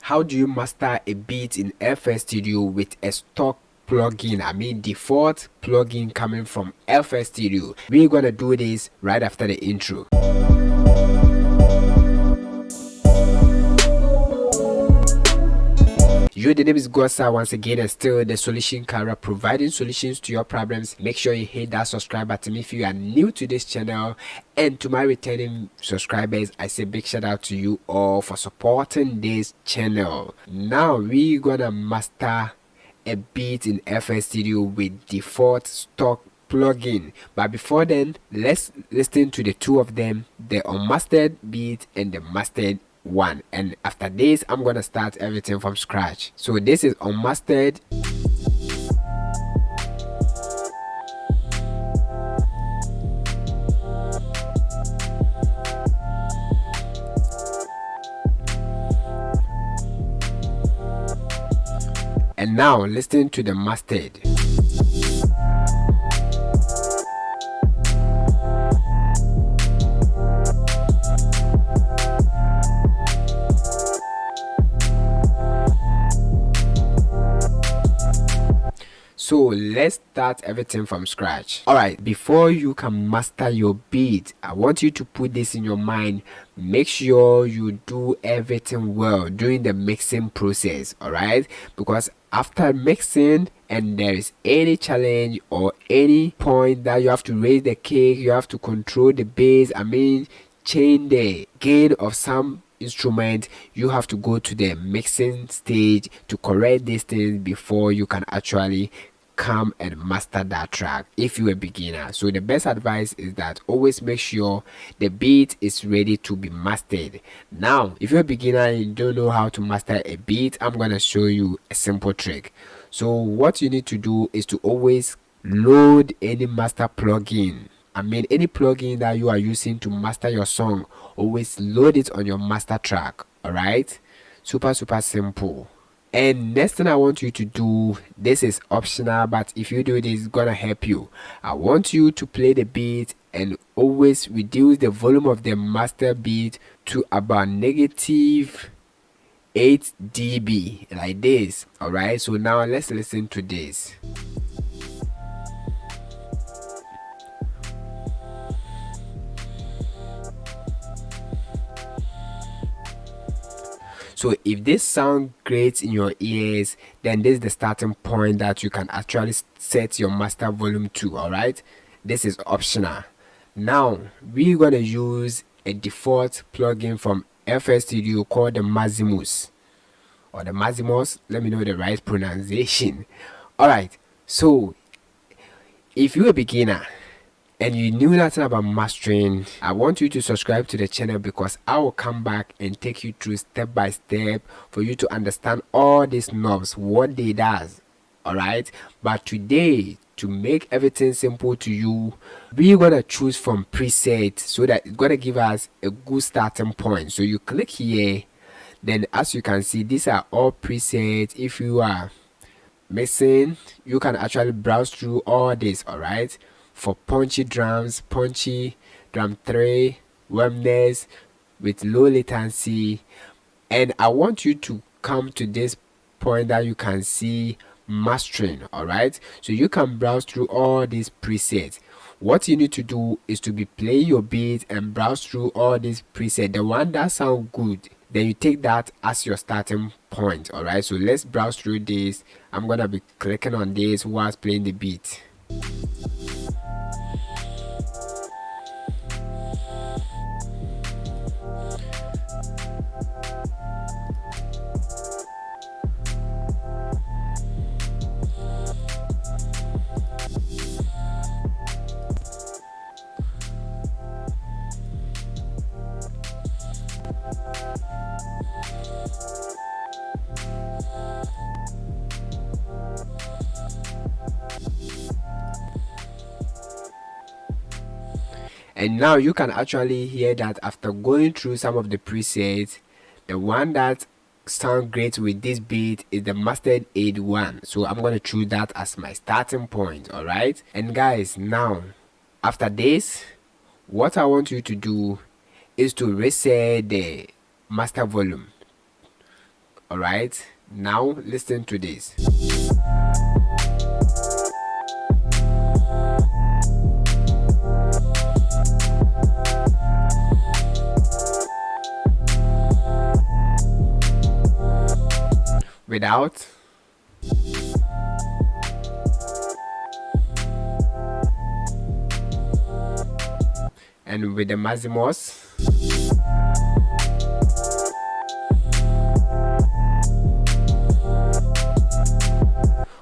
How do you master a beat in FL Studio with a stock plugin? I mean default plugin coming from FL Studio. We're gonna do this right after the intro. Yo, the name is Gosa once again, and still the solution career, providing solutions to your problems. Make sure you hit that subscribe button if you are new to this channel, and to my returning subscribers, I say big shout out to you all for supporting this channel. Now we're gonna master a beat in FL Studio with default stock plugin. But before then, let's listen to the two of them, the unmastered beat and the mastered one, and after this I'm gonna start everything from scratch. So this is unmastered. And now listen to the mastered. So let's start everything from scratch. Alright, before you can master your beat, I want you to put this in your mind. Make sure you do everything well during the mixing process, alright? Because after mixing and there is any challenge or any point that you have to raise the kick, you have to control the bass, I mean change the gain of some instrument, you have to go to the mixing stage to correct these things before you can actually come and master that track if you're a beginner. So the best advice is that always make sure the beat is ready to be mastered. Now if you're a beginner and you don't know how to master a beat, I'm gonna show you a simple trick. So what you need to do is to always load any master plugin. I mean any plugin that you are using to master your song, always load it on your master track. Alright, super simple. And next thing I want you to do, this is optional, but if you do this, it's gonna help you. I want you to play the beat and always reduce the volume of the master beat to about -8 dB, like this. Alright, so now let's listen to this. So if this sounds great in your ears, then this is the starting point that you can actually set your master volume to. Alright, this is optional. Now we're gonna use a default plugin from FL Studio called the Maximus, or the Maximus, let me know the right pronunciation. Alright, so if you're a beginner and you knew nothing about mastering, I want you to subscribe to the channel, because I will come back and take you through step by step for you to understand all these knobs, what they does. Alright, but today, to make everything simple to you, we're gonna choose from presets so that it's gonna give us a good starting point. So you click here, then as you can see, these are all presets. If you are missing, you can actually browse through all this. Alright, for punchy drums, punchy drum 3, warmness with low latency. And I want you to come to this point that you can see mastering. Alright, so you can browse through all these presets. What you need to do is to be playing your beat and browse through all these presets. The one that sound good, then you take that as your starting point. Alright, so let's browse through this. I'm gonna be clicking on this whilst playing the beat. And now you can actually hear that after going through some of the presets, the one that sound great with this beat is the mastered 81. So I'm going to choose that as my starting point. Alright, and guys, now after this, what I want you to do is to reset the master volume. Alright, now listen to this. Without. And with the Maximus.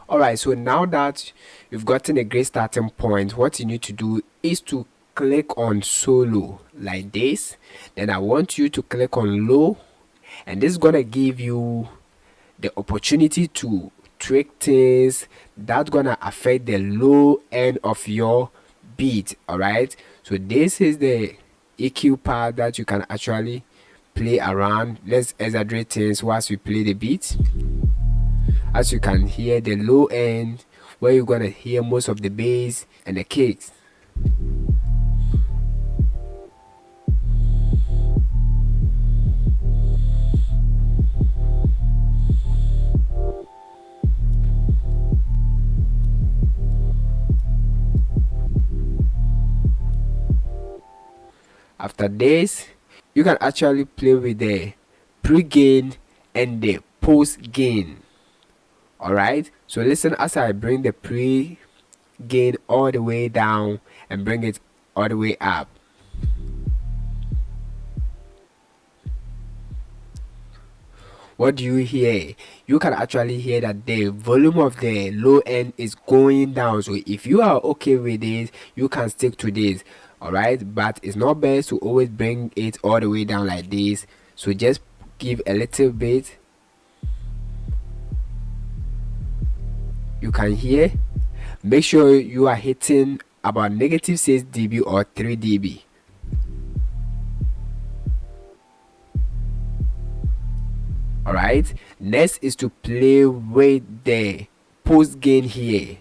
Alright, so now that you've gotten a great starting point, what you need to do is to click on solo like this. Then I want you to click on low, and this is gonna give you the opportunity to tweak things that's gonna affect the low end of your beat. Alright, so this is the EQ part that you can actually play around. Let's exaggerate things whilst we play the beat. As you can hear, the low end where you're gonna hear most of the bass and the kicks. After this, you can actually play with the pre-gain and the post-gain. Alright, so listen as I bring the pre-gain all the way down and bring it all the way up. What do you hear? You can actually hear that the volume of the low end is going down. So if you are okay with this, you can stick to this. Alright, but it's not best to always bring it all the way down like this. So just give a little bit. You can hear. Make sure you are hitting about negative 6 dB or 3 dB. Alright, next is to play with the post gain here.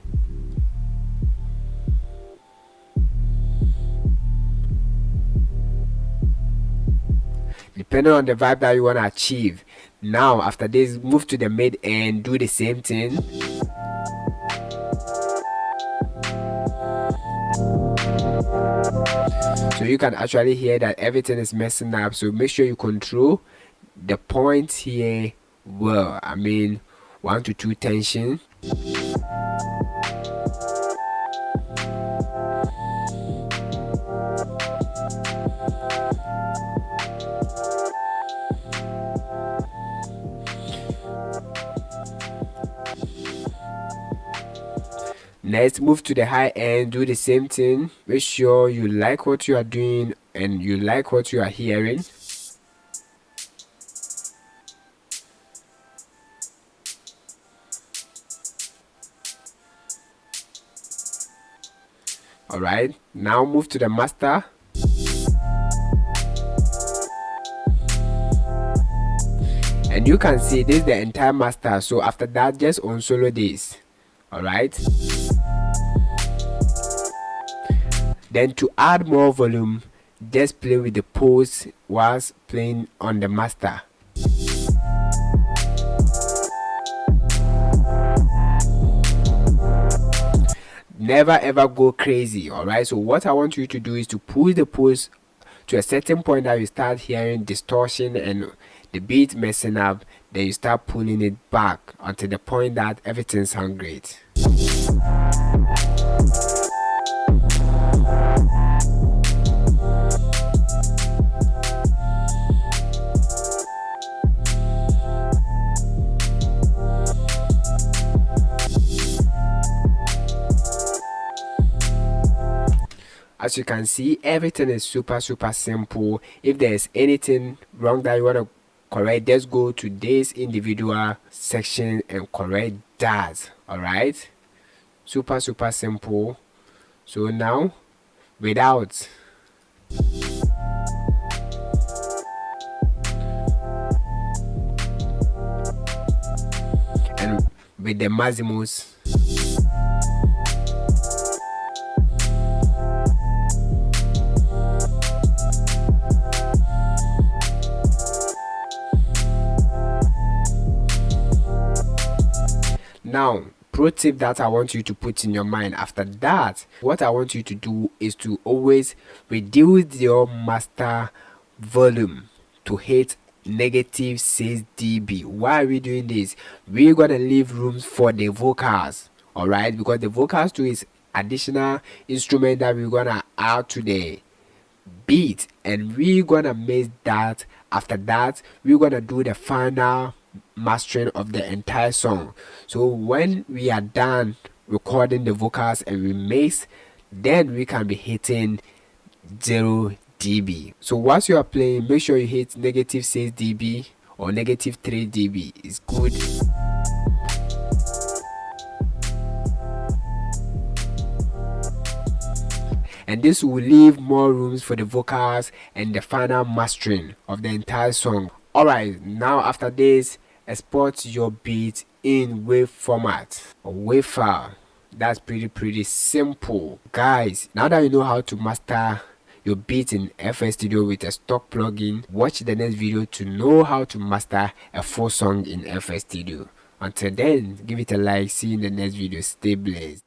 Depending on the vibe that you want to achieve. Now after this, move to the mid and do the same thing. So you can actually hear that everything is messing up, so make sure you control the points here well. I mean 1 to 2 tension. Next, move to the high end, do the same thing. Make sure you like what you are doing and you like what you are hearing. Alright, now move to the master. And you can see this is the entire master. So after that, just on solo this. Alright. Then to add more volume, just play with the pulse whilst playing on the master. Never ever go crazy. Alright, so what I want you to do is to push the pulse to a certain point that you start hearing distortion and the beat messing up. Then you start pulling it back until the point that everything sounds great. As you can see, everything is super simple. If there's anything wrong that you want to correct, just go to this individual section and correct that. Alright, super simple. So now without, and with the Maximus. Now, pro tip that I want you to put in your mind after that, what I want you to do is to always reduce your master volume to hit negative 6 dB. Why are we doing this? We're gonna leave rooms for the vocals, alright, because the vocals too is additional instrument that we're gonna add to the beat, and we're gonna mix that. After that, we're gonna do the final mastering of the entire song. So when we are done recording the vocals and we mix, then we can be hitting 0 dB. So once you are playing, make sure you hit negative 6 dB or negative 3 dB. It's good. And this will leave more rooms for the vocals and the final mastering of the entire song. Alright, now after this, export your beat in wave format or wave file. That's pretty simple. Guys, now that you know how to master your beat in FL Studio with a stock plugin, watch the next video to know how to master a full song in FL Studio. Until then, give it a like. See you in the next video. Stay blessed.